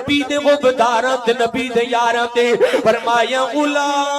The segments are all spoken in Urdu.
نبی دے غبداراں تے نبی دے یاراں تے فرمایا اولئک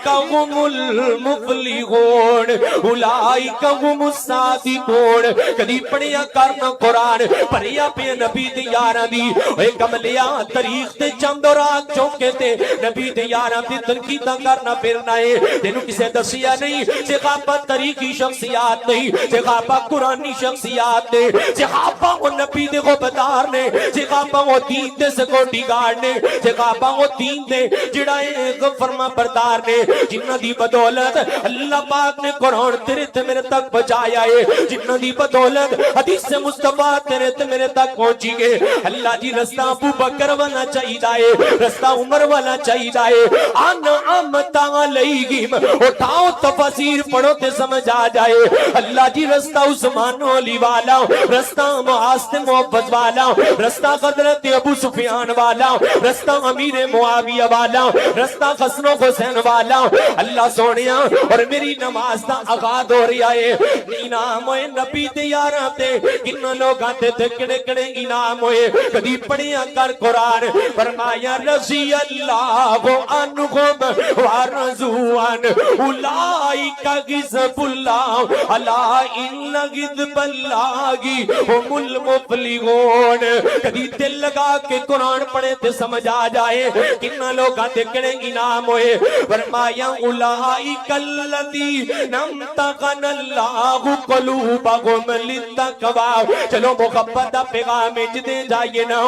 هم المفلحون اولئک هم الصادقون کدی پڑھیا کرنا قرآن پڑھیا پہ نبی دے یاراں دی اے کملیا تاریخ تے چند اور آگ چونکے تے نبی دے یاراں دی تنقیدہ کرنا پھرنا ہے تینوں کسے دسیا نہیں صحابہ تاریخی شخصیات نہیں صحابہ قرآنی شخصیات نے صحابہ وہ نبی دے غبدار نے صحابہ وہ دین دے سیکورٹی گارڈ نے صحابہ وہ دین دے جڑا ایک فرما بردار نے جنہ دی بدولت اللہ پاک نے قرآن تیرے تے میرے تک پہنچایا ہے جنہ دی بدولت حدیث مصطفیٰ تیرے تے میرے تک پہنچی گئے اللہ جی رستہ ابو بکر والا چاہیے رستہ عمر والا چاہیے انعمت علیہم اٹھاؤ تفسیر پڑھو تے سمجھ آ جائے اللہ جی رستہ عثمان علی والا رستہ معاذ تے محفظ والا رستہ حضرت ابو سفیان والا رستہ امیر معاویہ والا رستہ حسن و حسین والا اللہ سونیا اور میری نماز دا آغاز ہو رہی ہے انعام ہوئے نبی دے یاراں تے کتنا لوگاں تے کڑے کڑے انعام ہوئے کدی پڑھیا کر قرآن فرمایا رضی اللہ عنہم ورضوا عنہ اولئک حزب اللہ الا ان حزب اللہ هم المفلحون کدی دل لگا کے قرآن پڑھے تے سمجھ آ جائے کتنا لوگاں تے کڑے انعام ہوئے فرمایا اولئک الذین امتحن اللہ قلوبہم للتقوی چلو محبت دا پیغام دے جائیے نا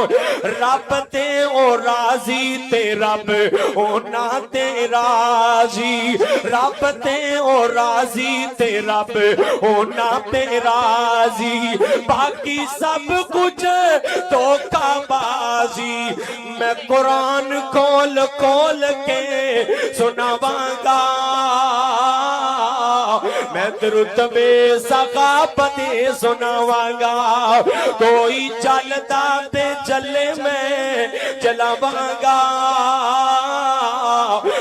رب تے او راضی تے رب ہونا تے راضی رب تے او راضی تے رب ہونا تے راضی باقی سب کچھ دھوکہ بازی میں قرآن کھول کھول کے سناواں گا میں رتبے ثقافت سناواں گا کوئی چلتا تے چلے میں چلاواں گا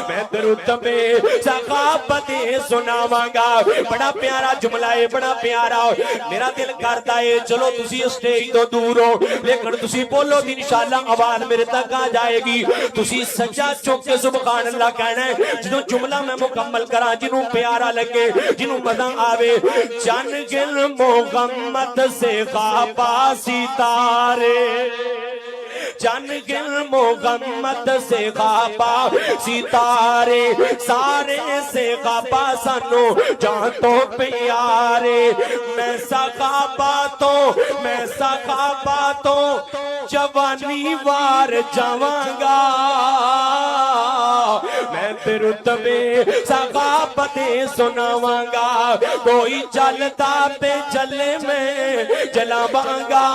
میں رتبے ثقافت سناواں گا بڑا پیارا جملہ ہے بڑا پیارا میرا دل کرتا ہے چلو تسی اسٹیج تو دور ہو لیکن تسی بولو کہ انشاءاللہ آواز میرے تک آ جائے گی تسی سچا چوک کے سبحان اللہ کہنا ہے جنہوں جملہ میں مکمل کرا جنہوں پیارا لگے جنہوں مزہ آوے چن گل محمد سے خوابا ستارے چن گل محمد سے خوابا ستارے سارے سے خوابا سنو جان تو پیارے میں سخابا تو جوانی وار جاواں گا میں رتبے ثقافت سناواں گا کوئی چلتا پہ چلے میں جلاواں گا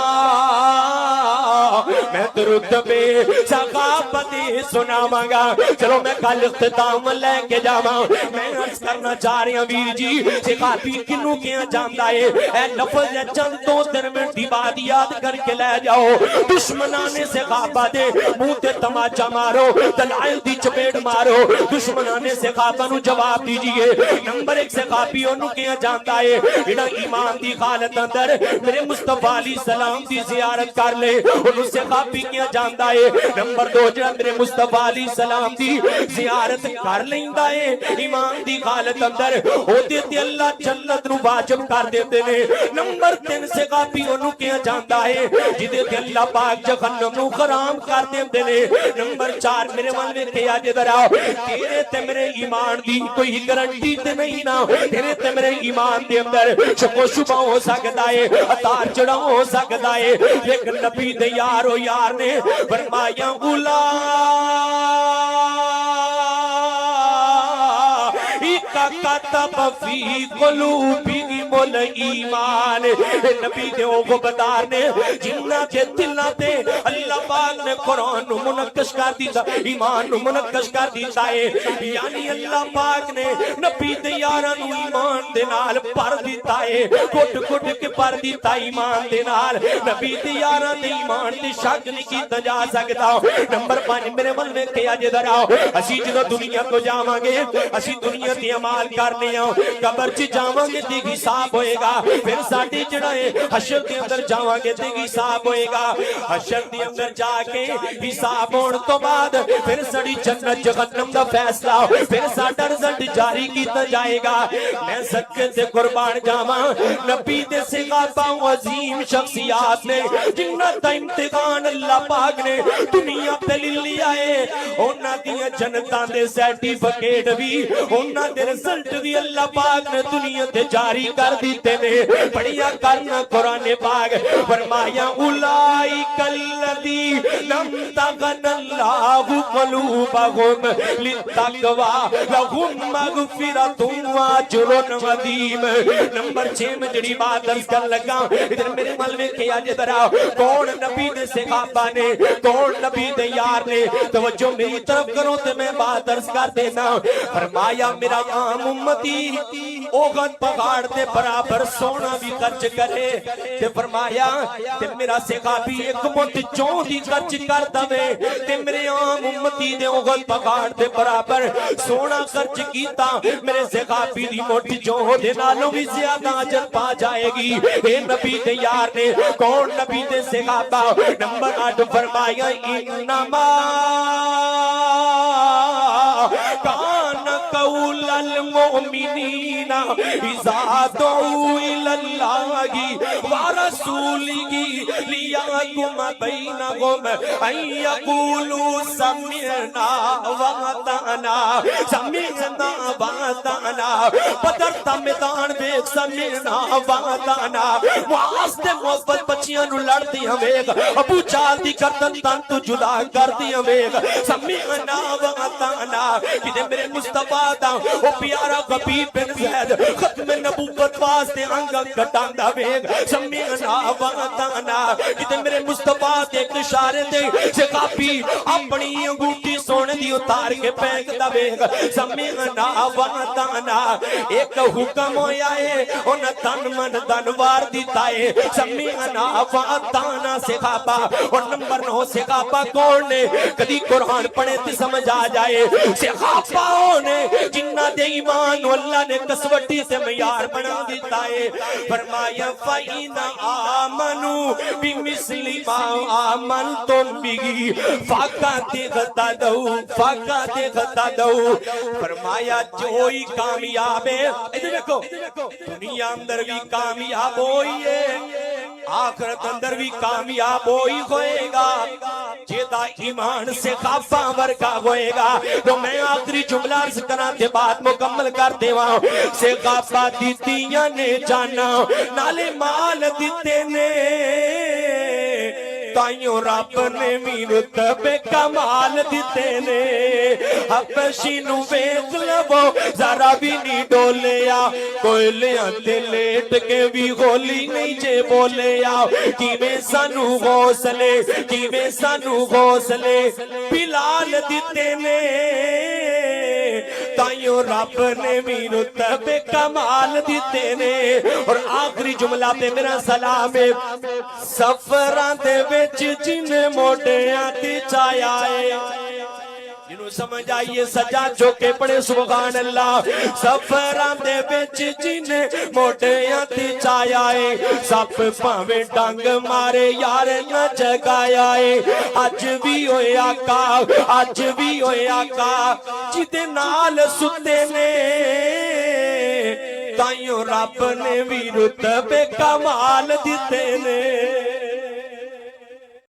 میں رتبے ثقافت سناواں گا چلو میں کل اختتام لے کے جاواں میں عرض کرنا چاہ رہی ہوں ویر جی صحابی کنوں کیا جاندا ہے اے لفظ چند دو تین منٹ دی بات یاد کر کے لے جاؤ دشمنان صحابہ دے منہ تے تماچا مارو دلائل دی چپیٹ مارو دشمنان صحابہ نو جواب دیجئے نمبر ایک صحابی انہوں کیا جانتا ہے انہاں ایمان دی حالت اندر میرے مصطفیٰ علیہ السلام دی زیارت کر لے انہوں صحابی کیا جانتا ہے نمبر دو جڑا میرے مصطفیٰ علیہ السلام دی زیارت کر لیندہ ہے ایمان دی حالت اندر ہوتے تے اللہ جنت نو واجب کر دیتے نے نمبر تین صحابی انہوں کیا جانتا ہے جدے تے اللہ پاک جہنم نو حرام کر دیتے نے نمبر چار میرے من میں کیا جے دراؤ تیرے تے میرے ایمان دی کوئی گارنٹی تے نہیں نا تیرے تے میرے ایمان دے اندر شک و شبہ ہو سکتا ہے اتار چڑھا ہو سکتا ہے لیکن نبی دے یارو یار نے فرمایا کتب فی قلوبہم الایمان نبی دے غبدار نے جنہ کے دلہ دے اللہ پاک نے قرآن منقش کر دیتا ایمان منقش کر دیتا ہے یعنی اللہ پاک نے نبی دے یاران ایمان دے نال پر دیتا ہے کٹ کٹ کے پر دیتا ایمان دے نال نبی دے یاران دے ایمان دے شک نہیں کیتا جا سکتا نمبر 5 میرے من میں کیا جے دراؤ اسی جدو دنیا کو جاواں گے اسی دنیا دی عمال کا کرنے قبر چ جاواں گے تے حساب ہوئے گا پھر ساڈی جڑا ہے حشر دے اندر جاواں گے تے حساب ہوئے گا حشر دے اندر جا کے حساب ہون تو بعد پھر ساڈی جنت جہنم دا فیصلہ پھر ساڈا رزلٹ جاری کیتا جائے گا میں صدقے تے قربان جاواں نبی دے صحابہ عظیم شخصیات نے جنہاں دا امتحان اللہ پاک نے دنیا تے لیا ہے انہاں دیاں جنتاں دے سرٹیفکیٹ بھی انہاں دے رزلٹ بھی اللہ پاک نے دنیا تے جاری کر دیتے نے پڑھیا کرنا قرآن پاک فرمایا اولئک الذین امتحن اللہ قلوبہم للتقوی لہم مغفرۃ واجر عظیم نمبر 6 میں جڑی بات درس کر لگا ادھر میرے ملوے کے آج ذرا کون نبی دے صحابہ نے کون نبی دے یار نے توجہ میری طرف کرو تے میں بات درس کر دینا فرمایا میرا عام امتی اوغد پہاڑ دے برابر سونا بھی خرچ کرے تے فرمایا تے میرا صحابی ایک مٹ چون دی خرچ کر دے تے میرے عام امتی دے اوغد پہاڑ دے برابر سونا خرچ کیتا میرے صحابی دی مٹ چون دے نالوں بھی زیادہ اجر پا جائے گی اے نبی دے یار نے کون نبی دے صحابہ نمبر 8 فرمایا انما کان قول المؤمنین اذا دعوا الی اللہ ورسولہ لیحکم بینہم ان یقولوا سمعنا واطعنا سمعنا واطعنا بدر دا میدان ویکھ سمعنا واطعنا معاذ دے محبت بچیاں نو لڑدیاں ویکھ ابو جہل دی گردن تن تو جدا کردیاں ویکھ سمعنا واطعنا کہ میرے مصطفیٰ دا او پیارا حبیب بن زید ختم نبوت واسطے انگ کٹاندا ویکھ سمعنا واطعنا کہ میرے مصطفیٰ دے ایک اشارے تے صحابی اپنی انگوٹھی سونے دی اتار کے پھینکدا ویکھ سمعنا واطعنا ایک حکم ہویا ہے انہاں تن من دن وار دیتا ہے سمعنا واطعنا صحابہ اور نمبر 9 صحابہ کون نے کدی قرآن پڑھے تے سمجھ آ جائے صحابہ نے جنہ دے ایمان اللہ نے کسوٹی سے معیار بنا دیتا ہے فرمایا فَإِنَ آمَنُوا بِمِثْلِ مَا آمَنْتُمْ بِهِ فَقَدْ اهْتَدَوْا فرمایا جو ہی کامیاب ہے ادھر دیکھو دنیا اندر بھی کامیاب ہوئی ہے آخرت اندر بھی کامیاب ہوئی ہوئے گا جیدہ ایمان سے خافہ ورکا ہوئے گا تو میں آخری جملہ عرض کرنا تے بات مکمل کر دے وہاں سے خافہ دیتیاں نے جانا نالے مال دیتے نے تائیوں رب نے میرت بے کمال دیتے نے حبشی نو بیت لبو ذرا بھی نہیں ڈولیا کوئی لیا تے لیٹ کے بھی گولی نہیں جے بولیا کیویں سانو غوصلے بلال دیتے نے تائیوں رب نے میرت بے کمال دیتے نے اور آخری جملہ پہ میرا سلام ہے سفران دے وچ جن موڑیاں تے چایا ہے جنہوں سمجھ آئیے سجا چوکے پڑے سبحان اللہ سفران دے وچ جن موڑیاں تے چایا ہے سپ پاویں ڈنگ مارے یار نہ جگایا ہے اج بھی ہوئے آقا جدے نال ستے نے تائیوں رب نے بھی رتبے کمال دیتے نے